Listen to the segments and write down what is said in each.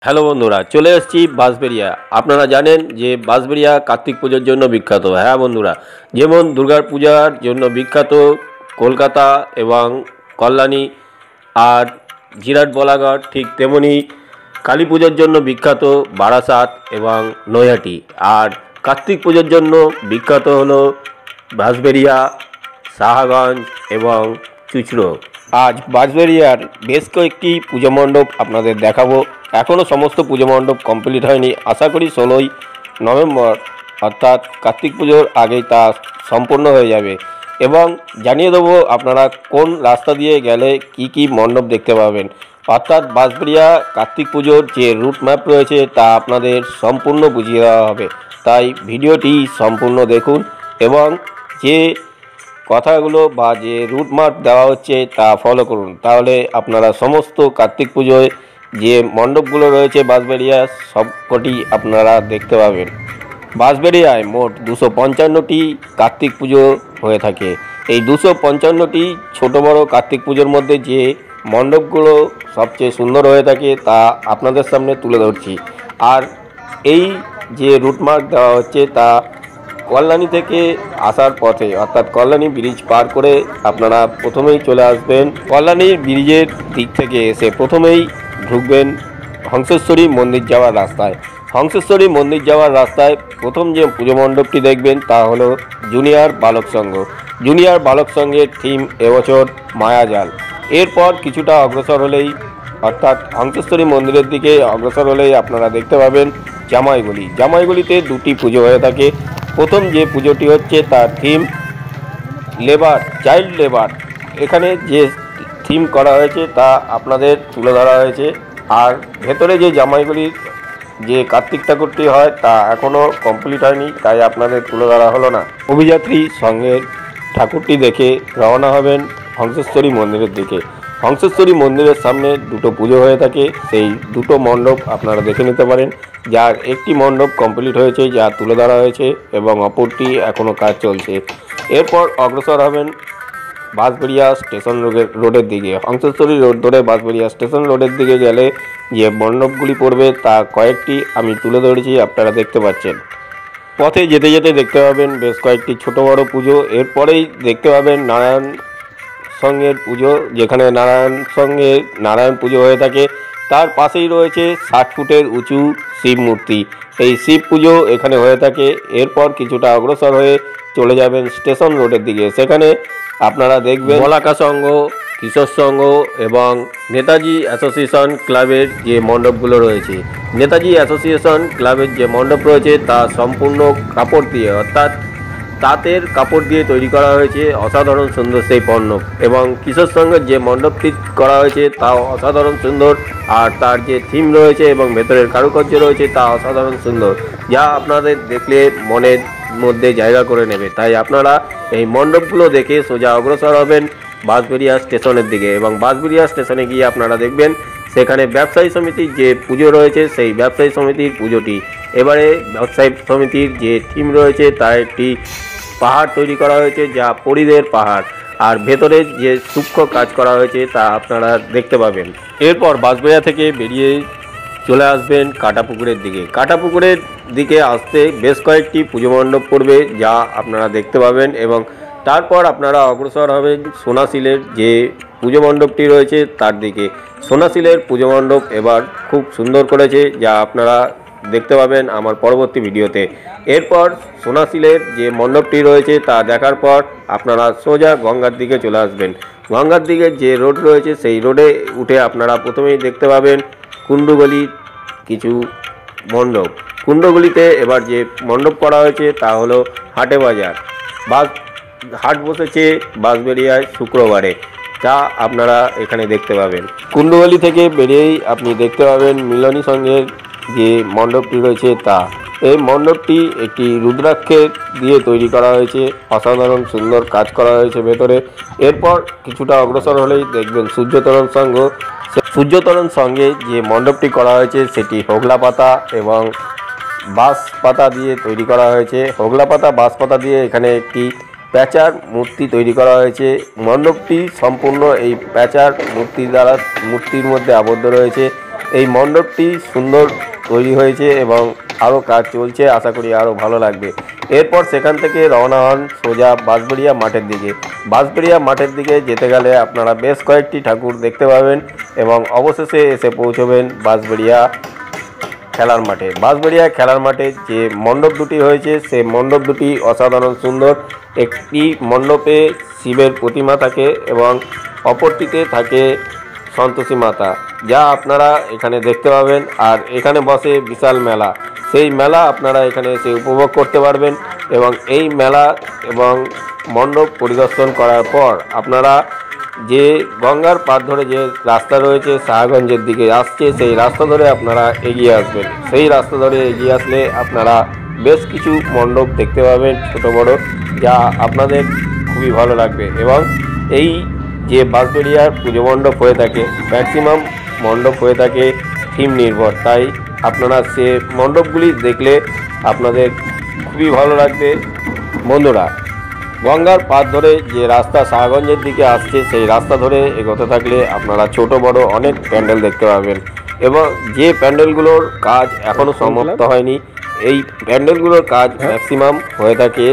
Hello বন্ধুরা, চলে এসেছি বাঁশবেড়িয়া। আপনারা জানেন যে বাঁশবেড়িয়া কার্তিক পুজোর জন্য বিখ্যাত। হ্যাঁ বন্ধুরা, যেমন দুর্গা পূজার জন্য বিখ্যাত কলকাতা এবং কল্যাণী আর জিরাট বলাগড়, ঠিক তেমনি কালী পুজোর জন্য বিখ্যাত বারাসাত এবং নৈহাটি। আর কার্তিক পুজোর জন্য বিখ্যাত হলো বাঁশবেড়িয়া, সাহাগঞ্জ এবং চুচড়ো। আজ বাঁশবেড়িয়ার বেশ কয়েকটি পুজো মণ্ডপ আপনাদের দেখাবো। এখনও সমস্ত পুজো মণ্ডপ কমপ্লিট হয়নি। আশা করি 16ই নভেম্বর অর্থাৎ কার্তিক পুজোর আগেই তা সম্পূর্ণ হয়ে যাবে। এবং জানিয়ে দেবো আপনারা কোন রাস্তা দিয়ে গেলে কি কি মণ্ডপ দেখতে পাবেন। অর্থাৎ বাঁশবেড়িয়া কার্তিক পুজোর যে রুট ম্যাপ রয়েছে তা আপনাদের সম্পূর্ণ বুঝিয়ে দেওয়া হবে। তাই ভিডিওটি সম্পূর্ণ দেখুন এবং যে কথাগুলো বা যে রুট ম্যাপ দেওয়া হচ্ছে তা ফলো করুন। তাহলে আপনারা সমস্ত কার্তিক পুজোয় যে মণ্ডপগুলো রয়েছে বাঁশবেড়িয়ায় সবকটি আপনারা দেখতে পাবেন। বাঁশবেড়িয়ায় মোট 255টি কার্তিক পুজো হয়ে থাকে। এই 255টি ছোট বড় কার্তিক পুজোর মধ্যে যে মণ্ডপগুলো সবচেয়ে সুন্দর হয়ে থাকে তা আপনাদের সামনে তুলে ধরছি। আর এই যে রুটমার্ক দেওয়া হচ্ছে তা কল্যাণী থেকে আসার পথে, অর্থাৎ কল্যাণী ব্রিজ পার করে আপনারা প্রথমেই চলে আসবেন। কল্যাণীর ব্রিজের দিক থেকে এসে প্রথমেই ঢুকবেন হংসেশ্বরী মন্দির যাওয়ার রাস্তায়। হংসেশ্বরী মন্দির যাওয়ার রাস্তায় প্রথম যে পুজো মণ্ডপটি দেখবেন তা হলো জুনিয়র বালক সংঘ। জুনিয়র বালক সংঘের থিম এবছর মায়াজাল। এরপর কিছুটা অগ্রসর হলেই, অর্থাৎ হংসেশ্বরী মন্দিরের দিকে অগ্রসর হলেই আপনারা দেখতে পাবেন জামাইগুলি। জামাইগুলিতে দুটি পুজো হয়ে থাকে। প্রথম যে পুজোটি হচ্ছে তার থিম লেবার, চাইল্ড লেবার। এখানে যে থিম করা হয়েছে তা আপনাদের তুলে ধরা হয়েছে। আর ভেতরে যে জামাইগুলির যে কার্তিক ঠাকুরটি হয় তা এখনও কমপ্লিট হয়নি, তাই আপনাদের তুলে ধরা হলো না। অভিযাত্রী সঙ্গের ঠাকুরটি দেখে রওনা হবেন হংসেশ্বরী মন্দিরের দিকে। হংসেশ্বরী মন্দিরের সামনে দুটো পুজো হয়ে থাকে, সেই দুটো মণ্ডপ আপনারা দেখে নিতে পারেন। যার একটি মণ্ডপ কমপ্লিট হয়েছে, যা তুলে ধরা হয়েছে, এবং অপরটি এখনও কাজ চলছে। এরপর অগ্রসর হবেন বাঁশবেড়িয়া স্টেশন রোডের দিকে। হংসেশ্বরী রোড ধরে বাঁশবেড়িয়া স্টেশন রোডের দিকে গেলে যে মণ্ডপগুলি পড়বে তা কয়েকটি আমি তুলে ধরেছি, আপনারা দেখতে পাচ্ছেন। পথে যেতে যেতে দেখতে পাবেন বেশ কয়েকটি ছোট বড় পুজো। এরপরেই দেখতে পাবেন নারায়ণ সংঘের পুজো, যেখানে নারায়ণ পুজো হয়ে থাকে। তার পাশেই রয়েছে 60 ফুটের উঁচু শিব মূর্তি। এই শিব পুজো এখানে হয়ে থাকে। এরপর কিছুটা অগ্রসর হয়ে চলে যাবেন স্টেশন রোডের দিকে। সেখানে আপনারা দেখবেন বলাকা সংঘ, কিশোর সংঘ এবং নেতাজি অ্যাসোসিয়েশন ক্লাবের যে মণ্ডপগুলো রয়েছে। নেতাজি অ্যাসোসিয়েশন ক্লাবের যে মণ্ডপ রয়েছে তা সম্পূর্ণ কাপড় দিয়ে, অর্থাৎ তাঁতের কাপড় দিয়ে তৈরি করা হয়েছে। অসাধারণ সুন্দর সেই মণ্ডপ। এবং কিশোর সংঘের যে মণ্ডপটি করা হয়েছে তাও অসাধারণ সুন্দর। আর তার যে থিম রয়েছে এবং ভেতরের কারুকার্য রয়েছে তা অসাধারণ সুন্দর, যা আপনাদের দেখলে মনের মধ্যে জায়গা করে নেবে। তাই আপনারা এই মণ্ডপগুলো দেখে সোজা অগ্রসর হবেন বাঁশবেড়িয়া স্টেশনের দিকে। এবং বাঁশবেড়িয়া স্টেশনে গিয়ে আপনারা দেখবেন সেখানে ব্যবসায়ী সমিতির যে পুজো রয়েছে সেই ব্যবসায়ী সমিতির পুজোটি। এবারে ব্যবসায়ী সমিতির যে থিম রয়েছে তা একটি পাহাড় তৈরি করা হয়েছে, যা পরিদের পাহাড়। আর ভেতরে যে সূক্ষ্ম কাজ করা হয়েছে তা আপনারা দেখতে পাবেন। এরপর বাঁশবেড়িয়া থেকে বেরিয়ে চলে আসবেন কাটাপুকুরের দিকে। কাটাপুকুরের দিকে আসতে বেশ কয়েকটি পুজো মণ্ডপ পড়বে, যা আপনারা দেখতে পাবেন। এবং তারপর আপনারা অগ্রসর হবেন সোনাশিলের যে পুজো মণ্ডপটি রয়েছে তার দিকে। সোনাশিলের পুজো মণ্ডপ এবার খুব সুন্দর করেছে, যা আপনারা দেখতে পাবেন আমার পরবর্তী ভিডিওতে। এরপর সোনাশিলের যে মণ্ডপটি রয়েছে তা দেখার পর আপনারা সোজা গঙ্গার দিকে চলে আসবেন। গঙ্গার দিকে যে রোড রয়েছে সেই রোডে উঠে আপনারা প্রথমেই দেখতে পাবেন কুণ্ডুগলির কিছু মণ্ডপ। কুণ্ডগুলিতে এবার যে মণ্ডপ করা হয়েছে তা হলো হাটে বাজার। হাট বসেছে বাঁশবেড়িয়ায় শুক্রবারে, তা আপনারা এখানে দেখতে পাবেন। কুণ্ডগলি থেকে বেরিয়েই আপনি দেখতে পাবেন মিলনী সংঘের যে মণ্ডপটি রয়েছে তা। এই মণ্ডপটি একটি রুদ্রাক্ষের দিয়ে তৈরি করা হয়েছে। অসাধারণ সুন্দর কাজ করা হয়েছে ভেতরে। এরপর কিছুটা অগ্রসর হলেই দেখবেন সূর্যতরণ সংঘ। সূর্যতরণ সঙ্গে যে মণ্ডপটি করা হয়েছে সেটি হোগলা পাতা এবং বাঁশ পাতা দিয়ে তৈরি করা হয়েছে। হোগলা পাতা, বাঁশ পাতা দিয়ে এখানে একটি প্যাঁচার মূর্তি তৈরি করা হয়েছে। মণ্ডপটি সম্পূর্ণ এই প্যাঁচার মূর্তির মধ্যে আবদ্ধ রয়েছে। এই মণ্ডপটি সুন্দর তৈরি হয়েছে এবং আরও কাজ চলছে, আশা করি আরও ভালো লাগবে। এরপর সেখান থেকে রওনা হন সোজা বাঁশবেড়িয়া মাঠের দিকে। বাঁশবেড়িয়া মাঠের দিকে যেতে গেলে আপনারা বেশ কয়েকটি ঠাকুর দেখতে পাবেন এবং অবশেষে এসে পৌঁছবেন বাঁশবেড়িয়া খেলার মাঠে। বাঁশবেড়িয়া খেলার মাঠে যে মণ্ডপ দুটি হয়েছে সেই মণ্ডপ দুটি অসাধারণ সুন্দর। একটি মণ্ডপে শিবের প্রতিমা থাকে এবং অপরটিতে থাকে সন্তোষী মাতা, যা আপনারা এখানে দেখতে পাবেন। আর এখানে বসে বিশাল মেলা, সেই মেলা আপনারা এখানে এসে উপভোগ করতে পারবেন। এবং এই মেলা এবং মণ্ডপ পরিদর্শন করার পর আপনারা যে গঙ্গার পাড় ধরে যে রাস্তা রয়েছে শাহগঞ্জের দিকে আসছে, সেই রাস্তা ধরে আপনারা এগিয়ে আসবেন। সেই রাস্তা ধরে এগিয়ে আসলে আপনারা বেশ কিছু মণ্ডপ দেখতে পাবেন ছোট বড়, যা আপনাদের খুবই ভালো লাগবে। এবং এই যে বাঁশবেড়িয়ার পুজো মণ্ডপ হয়ে থাকে, ম্যাক্সিমাম মণ্ডপ হয়ে থাকে থিম নির্ভর, তাই আপনারা সে মণ্ডপগুলি দেখলে আপনাদের খুবই ভালো লাগবে। বন্ধুরা, গঙ্গার পাড় ধরে যে রাস্তা শাহগঞ্জের দিকে আসছে, সেই রাস্তা ধরে এগোতে থাকলে আপনারা ছোট বড় অনেক প্যান্ডেল দেখতে পাবেন। এবং যে প্যান্ডেলগুলোর কাজ এখনও সমাপ্ত হয়নি, এই প্যান্ডেলগুলোর কাজ ম্যাক্সিমাম হয়ে থাকে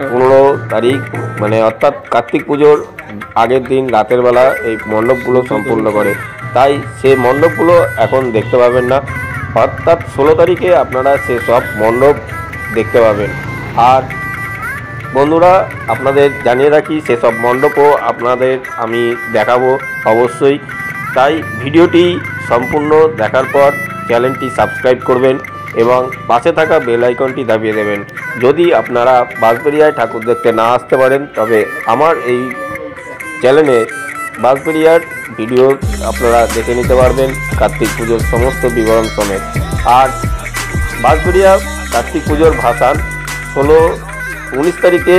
15 তারিখ, মানে অর্থাৎ কার্তিক পুজোর আগের দিন রাতের বেলা এই মণ্ডপগুলো সম্পূর্ণ করে, তাই সেই মণ্ডপগুলো এখন দেখতে পাবেন না। অর্থাৎ 16 তারিখে আপনারা সেসব মণ্ডপ দেখতে পাবেন। আর বন্ধুরা, আপনাদের জানিয়ে রাখি সেসব মণ্ডপও আপনাদের আমি দেখাবো অবশ্যই, তাই ভিডিওটি সম্পূর্ণ দেখার পর চ্যানেলটি সাবস্ক্রাইব করবেন এবং পাশে থাকা বেল আইকনটি দাবিয়ে দেবেন। যদি আপনারা বাঁশবেড়িয়ায় ঠাকুর দেখতে না আসতে পারেন, তবে আমার এই চ্যানেলে বাঁশবেড়িয়ার ভিডিও আপনারা দেখে নিতে পারবেন কার্তিক পুজোর সমস্ত বিবরণ সমেত। আর বাঁশবেড়িয়া কার্তিক পুজোর ভাসান 19 তারিখে